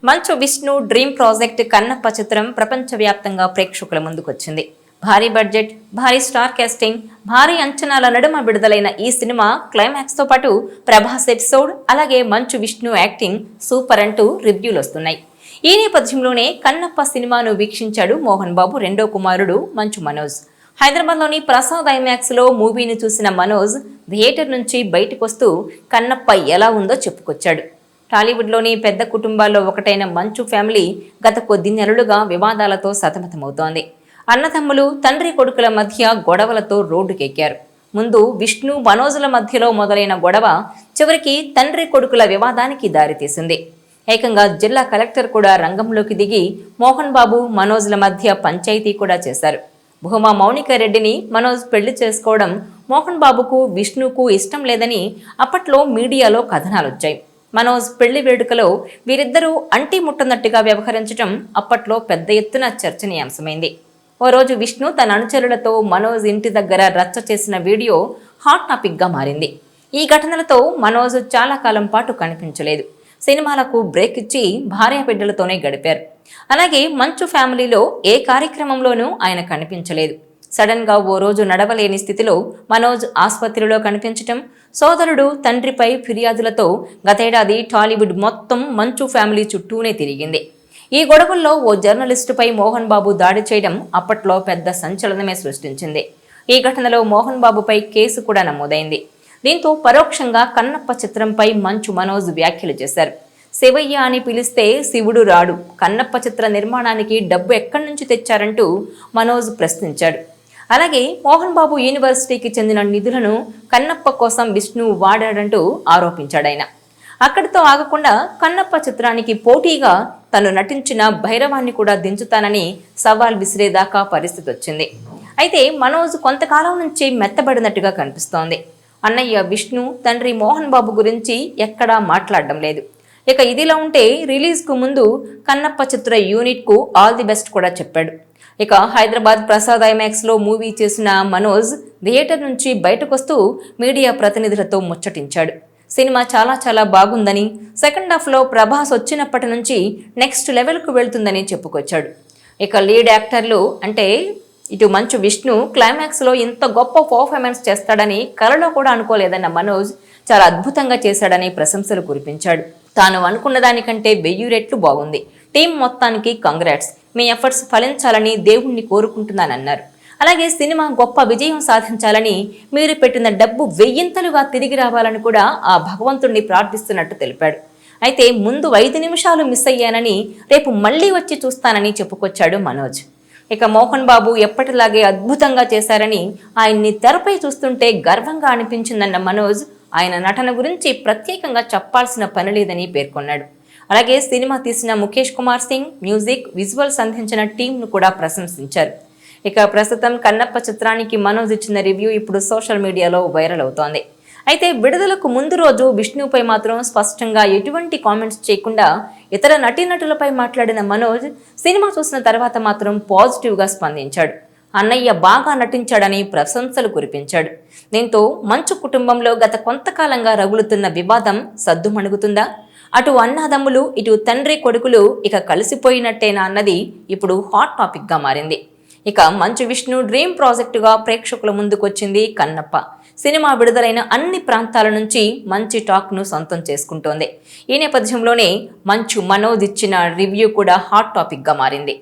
Manchu Vishnu dream project Kannappa చిత్రం ప్రపంచవ్యాప్తంగా ప్రేక్షకుల ముందుకొచ్చింది. భారీ బడ్జెట్, భారీ స్టార్ కాస్టింగ్, భారీ అంచనాల నడుమ విడుదలైన ఈ సినిమా క్లైమాక్స్ తో పాటు ప్రభాస్ ఎపిసోడ్, అలాగే మంచు విష్ణు యాక్టింగ్ సూపర్ అంటూ రివ్యూలు వస్తున్నాయి. ఈ నేపథ్యంలోనే కన్నప్ప సినిమాను వీక్షించాడు మోహన్ బాబు రెండో కుమారుడు మంచు మనోజ్. హైదరాబాద్లోని ప్రసాద్ ఐమాక్స్ లో మూవీని చూసిన మనోజ్ థియేటర్ నుంచి బయటకొస్తూ కన్నప్ప ఎలా ఉందో చెప్పుకొచ్చాడు. టాలీవుడ్లోని పెద్ద కుటుంబాల్లో ఒకటైన మంచు ఫ్యామిలీ గత కొద్ది నెలలుగా వివాదాలతో సతమతమవుతోంది. అన్నదమ్ములు, తండ్రి కొడుకుల మధ్య గొడవలతో రోడ్డుకెక్కారు. ముందు విష్ణు, మనోజ్ల మధ్యలో మొదలైన గొడవ చివరికి తండ్రి కొడుకుల వివాదానికి దారితీసింది. ఏకంగా జిల్లా కలెక్టర్ కూడా రంగంలోకి దిగి మోహన్ బాబు, మనోజ్ల మధ్య పంచాయతీ కూడా చేశారు. భూమా మౌనిక రెడ్డిని మనోజ్ పెళ్లి చేసుకోవడం మోహన్ బాబుకు, విష్ణుకు ఇష్టం లేదని అప్పట్లో మీడియాలో కథనాలొచ్చాయి. మనోజ్ పెళ్లి వేడుకలో వీరిద్దరూ అంటి ముట్టనట్టుగా వ్యవహరించడం అప్పట్లో పెద్ద ఎత్తున చర్చనీయాంశమైంది. ఓ రోజు విష్ణు తన అనుచరులతో మనోజ్ ఇంటి దగ్గర రచ్చ చేసిన వీడియో హాట్ టాపిక్గా మారింది. ఈ ఘటనలతో మనోజ్ చాలా కాలం పాటు కనిపించలేదు. సినిమాలకు బ్రేక్ ఇచ్చి భార్య బిడ్డలతోనే గడిపారు. అలాగే మంచు ఫ్యామిలీలో ఏ కార్యక్రమంలోనూ ఆయన కనిపించలేదు. సడన్ గా ఓ రోజు నడవలేని స్థితిలో మనోజ్ ఆసుపత్రిలో కనిపించటం, సోదరుడు తండ్రిపై ఫిర్యాదులతో గతేడాది టాలీవుడ్ మొత్తం మంచు ఫ్యామిలీ చుట్టూనే తిరిగింది. ఈ గొడవల్లో ఓ జర్నలిస్టుపై మోహన్ బాబు దాడి చేయడం అప్పట్లో పెద్ద సంచలనమే సృష్టించింది. ఈ ఘటనలో మోహన్ బాబుపై కేసు కూడా నమోదైంది. దీంతో పరోక్షంగా కన్నప్ప చిత్రంపై మంచు మనోజ్ వ్యాఖ్యలు చేశారు. శివయ్య అని పిలిస్తే శివుడు రాడు, కన్నప్ప చిత్ర నిర్మాణానికి డబ్బు ఎక్కడి నుంచి తెచ్చారంటూ మనోజ్ ప్రశ్నించాడు. అలాగే మోహన్ బాబు యూనివర్సిటీకి చెందిన నిధులను కన్నప్ప కోసం విష్ణు వాడాడంటూ ఆరోపించాడాయన. అక్కడితో ఆగకుండా కన్నప్ప చిత్రానికి పోటీగా తను నటించిన భైరవాన్ని కూడా దించుతానని సవాల్ విసిరేదాకా పరిస్థితి వచ్చింది. అయితే మనోజ్ కొంతకాలం నుంచి మెత్తబడినట్టుగా కనిపిస్తోంది. అన్నయ్య విష్ణు, తండ్రి మోహన్ బాబు గురించి ఎక్కడా మాట్లాడడం లేదు. ఇక ఇదిలా ఉంటే రిలీజ్కు ముందు కన్నప్ప చిత్ర యూనిట్కు ఆల్ ది బెస్ట్ కూడా చెప్పాడు. ఇక హైదరాబాద్ ప్రసాద్ ఐమాక్స్ లో మూవీ చేసిన మనోజ్ థియేటర్ నుంచి బయటకొస్తూ మీడియా ప్రతినిధులతో ముచ్చటించాడు. సినిమా చాలా బాగుందని, సెకండ్ హాఫ్ లో ప్రభాస్ వచ్చినప్పటి నుంచి నెక్స్ట్ లెవెల్కు వెళ్తుందని చెప్పుకొచ్చాడు. ఇక లీడ్ యాక్టర్లు అంటే ఇటు మంచు విష్ణు క్లైమాక్స్ లో ఇంత గొప్ప పర్ఫార్మెన్స్ చేస్తాడని కలలో కూడా అనుకోలేదన్న మనోజ్ చాలా అద్భుతంగా చేశాడని ప్రశంసలు కురిపించాడు. తాను అనుకున్న దానికంటే 1000 రెట్లు బాగుంది. టీం మొత్తానికి కంగ్రాట్స్, మీ ఎఫర్ట్స్ ఫలించాలని దేవుణ్ణి కోరుకుంటున్నానన్నారు. అలాగే సినిమా గొప్ప విజయం సాధించాలని, మీరు పెట్టిన డబ్బు 1000ంతలుగా తిరిగి రావాలని కూడా ఆ భగవంతుణ్ణి ప్రార్థిస్తున్నట్టు తెలిపాడు. అయితే ముందు 5 నిమిషాలు మిస్ అయ్యానని, రేపు మళ్లీ వచ్చి చూస్తానని చెప్పుకొచ్చాడు మనోజ్. ఇక మోహన్ బాబు ఎప్పటిలాగే అద్భుతంగా చేశారని, ఆయన్ని తెరపై చూస్తుంటే గర్వంగా అనిపించిందన్న మనోజ్ ఆయన నటన గురించి ప్రత్యేకంగా చెప్పాల్సిన పని లేదని పేర్కొన్నాడు. అలాగే సినిమా తీసిన ముఖేష్ కుమార్ సింగ్ మ్యూజిక్, విజువల్స్ అందించిన టీంను కూడా ప్రశంసించారు. ఇక ప్రస్తుతం కన్నప్ప చిత్రానికి మనోజ్ ఇచ్చిన రివ్యూ ఇప్పుడు సోషల్ మీడియాలో వైరల్ అవుతోంది. అయితే విడుదలకు ముందు రోజు విష్ణుపై మాత్రం స్పష్టంగా ఎటువంటి కామెంట్స్ చేయకుండా ఇతర నటీనటులపై మాట్లాడిన మనోజ్ సినిమా చూసిన తర్వాత మాత్రం పాజిటివ్గా స్పందించాడు. అన్నయ్య బాగా నటించాడని ప్రశంసలు కురిపించాడు. దీంతో మంచు కుటుంబంలో గత కొంతకాలంగా రగులుతున్న వివాదం సద్దుమణుగుతుందా? అటు అన్నదమ్ములు, ఇటు తండ్రి కొడుకులు ఇక కలిసిపోయినట్టేనా అన్నది ఇప్పుడు హాట్ టాపిక్ గా మారింది. ఇక మంచు విష్ణు డ్రీమ్ ప్రాజెక్టుగా ప్రేక్షకుల ముందుకొచ్చింది కన్నప్ప. సినిమా విడుదలైన అన్ని ప్రాంతాల నుంచి మంచి టాక్ ను సొంతం చేసుకుంటోంది. ఈ నేపథ్యంలోనే మంచు మనోజ్ ఇచ్చిన రివ్యూ కూడా హాట్ టాపిక్ గా మారింది.